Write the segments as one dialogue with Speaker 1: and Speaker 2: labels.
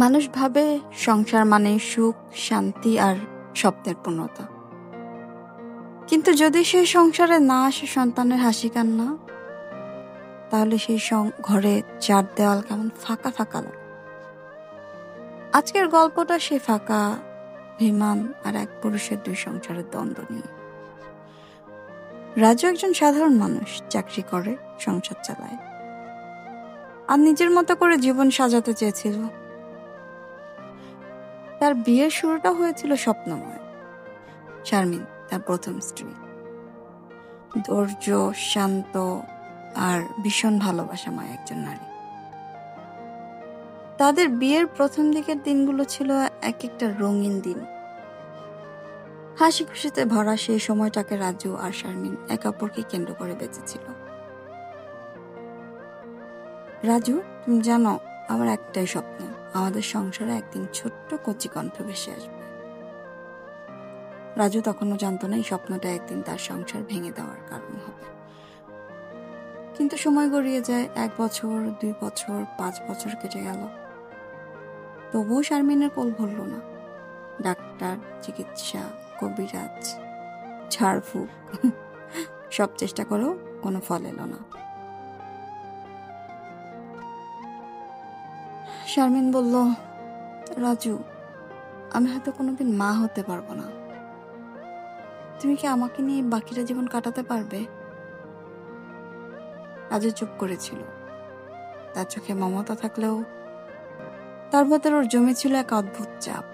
Speaker 1: মানুষ ভাবে সংসার মানে সুখ, শান্তি আর স্বপ্নের পূর্ণতা। কিন্তু যদি সেই সংসারে না আসে সন্তানের হাসি কান্না, তাহলে সেই ঘরে চার দেওয়াল কেমন ফাঁকা ফাঁকা লাগে। আজকের গল্পটা সেই ফাঁকা অভিমান আর এক পুরুষের দুই সংসারের দ্বন্দ্ব নিয়ে। রাজু একজন সাধারণ মানুষ, চাকরি করে, সংসার চালায় আর নিজের মতো করে জীবন সাজাতে চেয়েছিল। তার বিয়ের শুরুটা হয়েছিল স্বপ্নময়। শারমিন তার প্রথম স্ত্রী, ধৈর্য, শান্ত আর ভীষণ ভালোবাসাময় একজন নারী। তাদের বিয়ের প্রথম দিকের দিনগুলো ছিল এক একটা রঙিন দিন। হাসি খুশিতে ভরা সেই সময়টাকে রাজু আর শারমিন একে অপরকে কেন্দ্র করে বেঁচেছিল। রাজু, তুমি জানো, আমার একটাই স্বপ্ন, আমাদের সংসারে একদিন ছোট্ট কচি কণ্ঠ ভেসে আসবে। রাজু তখনও জানতো না এই স্বপ্নটা একদিন তার সংসার ভেঙে দেওয়ার কারণ হবে। কিন্তু সময় গড়িয়ে যায়, 1 বছর, 2 বছর, 5 বছর কেটে গেল। তবুও শারমিনের কোল ভরল না। ডাক্তার, চিকিৎসা, কবিরাজ, ঝাড়ফুঁক সব চেষ্টা করেও কোনো ফল এলো না। শারমিন বলল, রাজু, আমি হয়তো কোনোদিন মা হতে পারবো না। তুমি কি আমাকে নিয়ে বাকিটা জীবন কাটাতে পারবে? রাজু চুপ করেছিল। তার চোখে মমতা থাকলেও তার ভেতর ওর জমেছিল এক অদ্ভুত চাপ।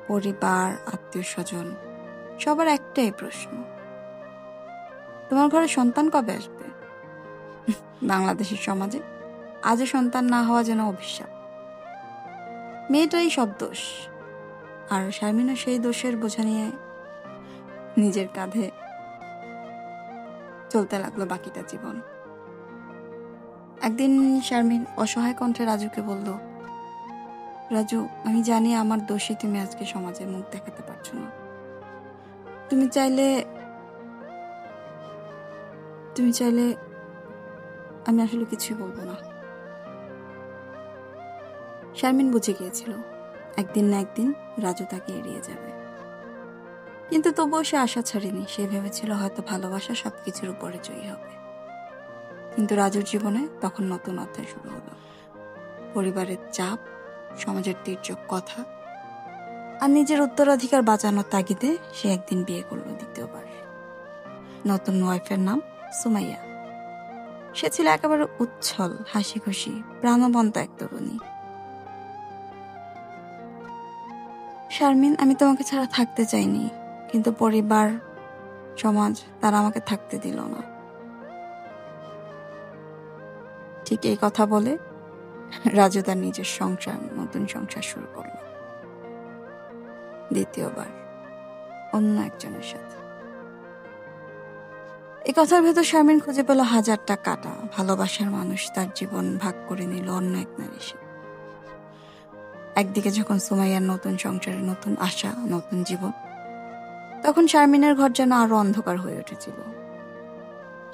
Speaker 1: পরিবার, আত্মীয় স্বজন, সবার একটাই প্রশ্ন, তোমার ঘরে সন্তান কবে আসবে? বাংলাদেশের সমাজে আজও সন্তান না হওয়া যেন অভিশাপ। মেয়েটাই সব দোষ, আর শারমিনও সেই দোষের বোঝা নিয়ে নিজের কাঁধে চলতে লাগলো বাকিটা জীবন। একদিন শারমিন অসহায় কণ্ঠে রাজুকে বলল, রাজু, আমি জানি আমার দোষে তুমি আজকে সমাজে মুখ দেখাতে পারছো না। তুমি চাইলে আমি আসলে কিছুই বলবো না। শারমিন বুঝে গিয়েছিল একদিন না একদিন রাজু তাকে এড়িয়ে যাবে। কিন্তু তবুও সে আশা ছাড়েনি। সে ভেবেছিল হয়তো ভালোবাসা সবকিছুর উপরে জয়ী হবে। কিন্তু রাজুর জীবনে তখন নতুন অধ্যায় শুরু হলো। পরিবারের চাপ, সমাজের তীর্যক কথা আর নিজের উত্তরাধিকার বাঁচানোর তাগিদে সে একদিন বিয়ে করলো দ্বিতীয়বার। নতুন ওয়াইফের নাম সুমাইয়া। সে ছিল একেবারে উচ্ছল, হাসি খুশি, প্রাণবন্ত এক তরুণী। শারমিন, আমি তোমাকে ছাড়া থাকতে চাইনি, কিন্তু পরিবার, সমাজ, তারা আমাকে থাকতে দিল না। ঠিক এই কথা বলে রাজু তার নিজের নতুন সংসার শুরু করলো। দ্বিতীয়বার অন্য একজনের সাথে। এই কথার ভেতর শারমিন খুঁজে পেল হাজারটা কাটা। ভালোবাসার মানুষ তার জীবন ভাগ করে নিল অন্য এক নারীর সাথে। একদিকে যখন সুমাইয়ার নতুন সংসারে নতুন আশা, নতুন জীবন, তখন শারমিনের ঘর যেন আরো অন্ধকার হয়ে উঠেছিল।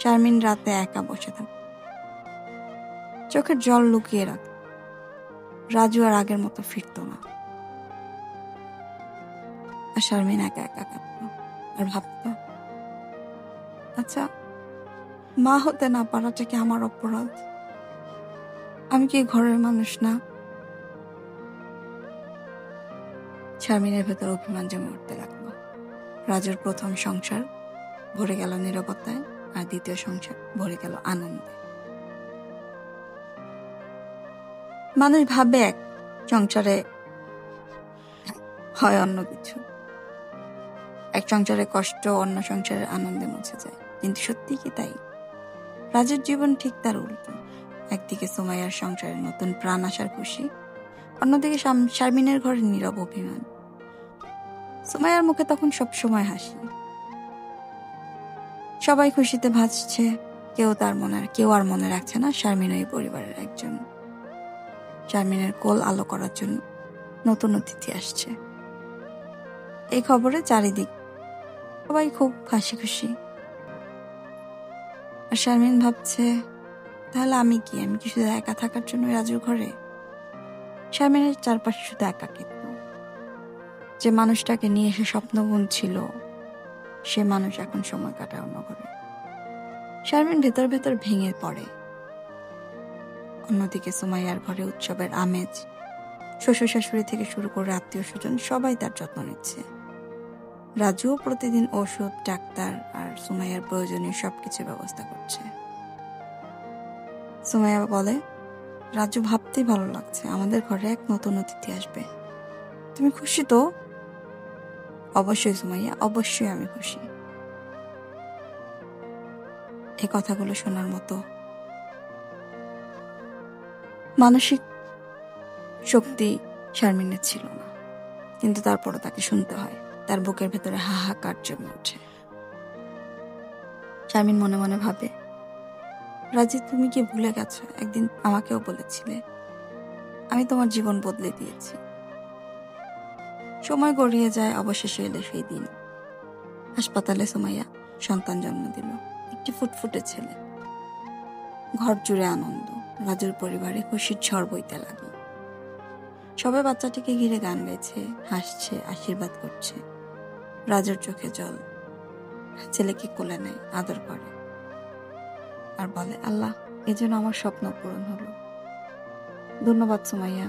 Speaker 1: শারমিন রাতে একা বসে থাকত, চোখের জল লুকিয়ে রাখত। রাজু আর আগের মতো ফিরত না। আর শারমিন একা একা কাঁদত আর ভাবত, আচ্ছা, মা হতে না পারাটা কি আমার অপরাধ? আমি কি ঘরের মানুষ না? শারমিনের ভেতর অভিমান জমে উঠতে লাগলো। রাজুর প্রথম সংসার ভরে গেল নীরবতায়, আর দ্বিতীয় সংসার ভরে গেল আনন্দে। মানুষ ভাবে এক সংসারে হয় অন্য কিছু, এক সংসারে কষ্ট অন্য সংসারের আনন্দে মুছে যায়। কিন্তু সত্যি কি তাই? রাজুর জীবন ঠিক তার উল্টো। একদিকে সুমাইয়ার সংসারে নতুন প্রাণ আসার খুশি, অন্যদিকে শারমিনের ঘরে নীরব অভিমান। সুমাইয়ার মুখে তখন সবসময় হাসি, সবাই খুশিতে ভাসছে। কেউ আর মনে রাখছে না শারমিন ওই পরিবারের একজন। শারমিনের কোল আলো করার জন্য নতুন অতিথি আসছে। এই খবরে চারিদিক সবাই খুব হাসি খুশি। আর শারমিন ভাবছে, তাহলে আমি কি শুধু একা থাকার জন্য রাজুর ঘরে? শারমিনের চারপাশে শুধু একাকিত্ব। যে মানুষটাকে নিয়ে সে স্বপ্ন বুনছিল সে মানুষ এখন সময় কাটায় অন্য ঘরে। শারমিন ভেতর ভেতর ভেঙে পড়ে। অন্যদিকে সুমাইয়ার ঘরে উৎসবের আমেজ। শ্বশুর শাশুড়ি থেকে শুরু করে আত্মীয় স্বজন সবাই তার যত্ন নিচ্ছে। রাজুও প্রতিদিন ওষুধ, ডাক্তার আর সুমাইয়ার প্রয়োজনীয় সবকিছু ব্যবস্থা করছে। সুমাইয়া বলে, রাজু, ভাবতেই ভালো লাগছে আমাদের ঘরে এক নতুন অতিথি আসবে। তুমি খুশি তো? অবশ্যই সুমাইয়া, অবশ্যই আমি খুশি। এই কথাগুলো শোনার মতো মানসিক শক্তি শারমিনের ছিল না, কিন্তু তারপরও তাকে শুনতে হয়। তার বুকের ভেতরে হাহাকার জমে ওঠে। শারমিন মনে মনে ভাবে, রাজি, তুমি কি ভুলে গেছো? একদিন আমাকেও বলেছিলে আমি তোমার জীবন বদলে দিয়েছি। সময় গড়িয়ে যায়, অবশেষে এলো সেই দিন। হাসপাতালে সুমাইয়া সন্তান জন্ম দিল, একটি ফুটফুটে ছেলে। ঘর জুড়ে আনন্দ। রাজুর পরিবারে খুশির ঝড় বইতে লাগলো। সবাই বাচ্চাটিকে ঘিরে গান গাইছে, হাসছে, আশীর্বাদ করছে। রাজুর চোখে জল। ছেলেকে কোলে নেয়, আদর করে আর বলে, আল্লাহ, এজন্য আমার স্বপ্ন পূরণ হলো। ধন্যবাদ সুমাইয়া।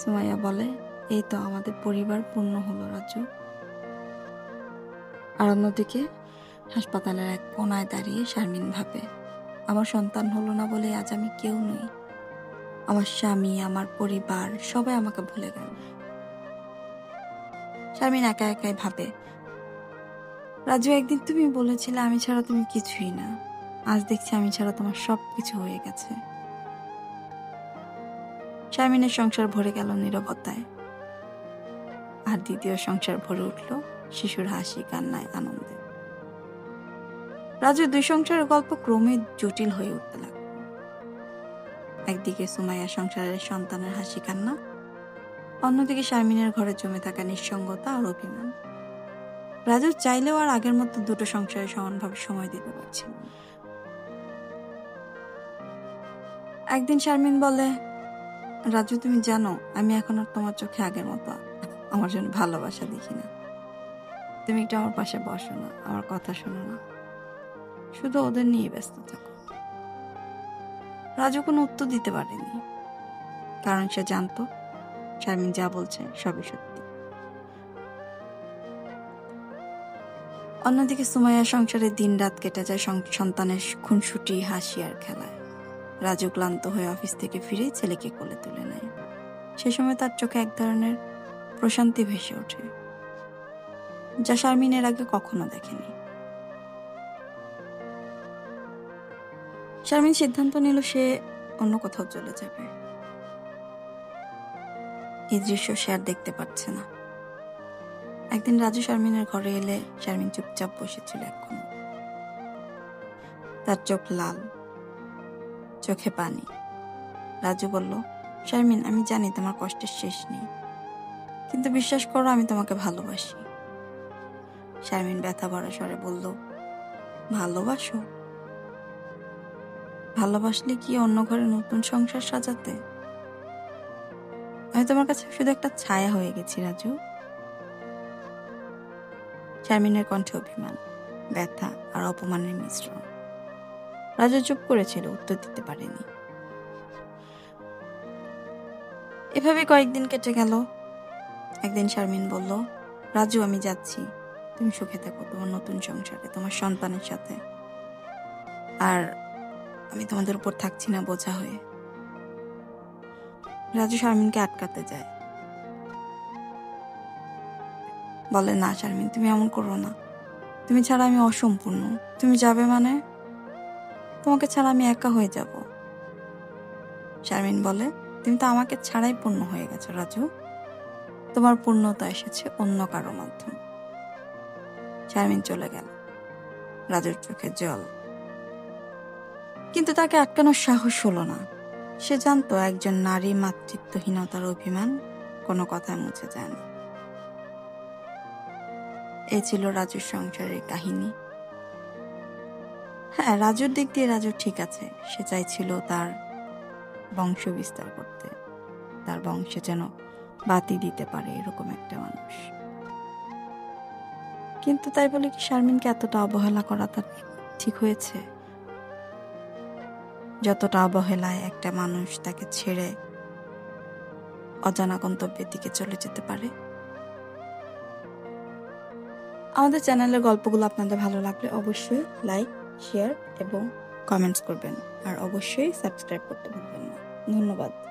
Speaker 1: সুমাইয়া বলে, এই তো আমাদের পরিবার পূর্ণ হলো রাজু। আর অন্যদিকে হাসপাতালের এক কোনায় দাঁড়িয়ে শারমিন ভাবে, আমার সন্তান হলো না বলে আজ আমি কেউ নই। আমার স্বামী, আমার পরিবার সবাই আমাকে ভুলে গেল। শারমিন একা একাই ভাবে, রাজু, একদিন তুমি বলেছিলে আমি ছাড়া তুমি কিছুই না। আজ দেখছি আমি ছাড়া তোমার সব কিছু হয়ে গেছে। শারমিনের সংসার ভরে গেল নীরবতায়, আর দ্বিতীয় সংসার ভরে উঠল শিশুর হাসি, কান্নায়, আনন্দে। রাজুর দুই সংসারের গল্প ক্রমে জটিল হয়ে উঠতে লাগলো। একদিকে সুমাইয়া সংসারের সন্তানের হাসি কান্না, অন্যদিকে শারমিনের ঘরে জমে থাকা নিঃসঙ্গতা আর অভিমান। রাজু চাইলেও আর আগের মতো দুটো সংসারে সমানভাবে সময় দিতে পারছিল না। একদিন শারমিন বলে, রাজু, তুমি জানো আমি এখন আর তোমার চোখে আগের মতো আমার জন্য ভালোবাসা দেখি না। তুমি একটু আমার পাশে বসো না, আমার কথা শোনো না, শুধু ওদের নিয়ে ব্যস্ত থাকো। রাজু কোনো উত্তর দিতে পারেনি, কারণ সে জানতো শারমিন যা বলছে সবই সত্যি। অন্যদিকে সুমাইয়ার সংসারে দিন রাত কেটে যায় সন্তানের খুনসুটি, হাসি আর খেলায়। রাজু ক্লান্ত হয়ে অফিস থেকে ফিরে ছেলেকে কোলে তুলে নেয়। সে সময় তার চোখে এক ধরনের প্রশান্তি ভেসে ওঠে, যা শারমিন এর আগে কখনো দেখেনি। শারমিন সিদ্ধান্ত নিল সে অন্য কোথাও চলে যাবে। এই দৃশ্য সে আর দেখতে পাচ্ছে না। একদিন রাজু শারমিনের ঘরে এলে শারমিন চুপচাপ বসেছিল এখন। তার চোখ লাল, চোখে পানি। রাজু বলল, শারমিন, আমি জানি তোমার কষ্টের শেষ নেই, কিন্তু বিশ্বাস করো আমি তোমাকে ভালোবাসি। শারমিন ব্যথা ভরা স্বরে বলল, ভালোবাসো? ভালোবাসলে কি অন্য ঘরে নতুন সংসার সাজাতে? আমি তোমার কাছে শুধু একটা ছায়া হয়ে গেছি রাজু। শারমিনের কণ্ঠে অভিমান, ব্যথা আর অপমানের মিশ্রণ। রাজু চুপ করেছিল, উত্তর দিতে পারেনি। এভাবে কয়েকদিন কেটে গেল। একদিন শারমিন বলল, রাজু, আমি যাচ্ছি, তুমি সুখে থাকো তোমার নতুন সংসারে, তোমার সন্তানের সাথে। আর আমি তোমাদের উপর থাকছি না বোঝা হয়ে। রাজু শারমিনকে আটকাতে যায়, বলে, না শারমিন, তুমি এমন করো না, তুমি ছাড়া আমি অসম্পূর্ণ। তুমি যাবে মানে? তোমাকে ছাড়া আমি একা হয়ে যাব। শারমিন বলে, তুমি তো আমাকে ছাড়াই পূর্ণ হয়ে গেছো রাজু, তোমার পূর্ণতা এসেছে অন্য কারো মাধ্যমে। শারমিন চলে গেল। রাজুর চোখে জল, কিন্তু তাকে আটকানোর সাহস হলো না। সে জানতো একজন নারী মাতৃত্বহীনতার অভিমান কোনো কথায় মুছে যায় না। এই ছিল রাজুর সংসারের কাহিনী। হ্যাঁ, রাজুর দিক দিয়ে রাজু ঠিক আছে। সে চাইছিল তার বংশ বিস্তার করতে, তার বংশে যেন বাতি দিতে পারে এরকম একটা মানুষ। কিন্তু তাই বলে কি শারমিনকে এতটা অবহেলা করা তার ঠিক হয়েছে? যতটা অবহেলায় একটা মানুষ তাকে ছেড়ে অজানা গন্তব্যের দিকে চলে যেতে পারে। আমাদের চ্যানেলের গল্পগুলো আপনাদের ভালো লাগলে অবশ্যই লাইক, শেয়ার এবং কমেন্টস করবেন, আর অবশ্যই সাবস্ক্রাইব করতে ভুলবেন না। ধন্যবাদ।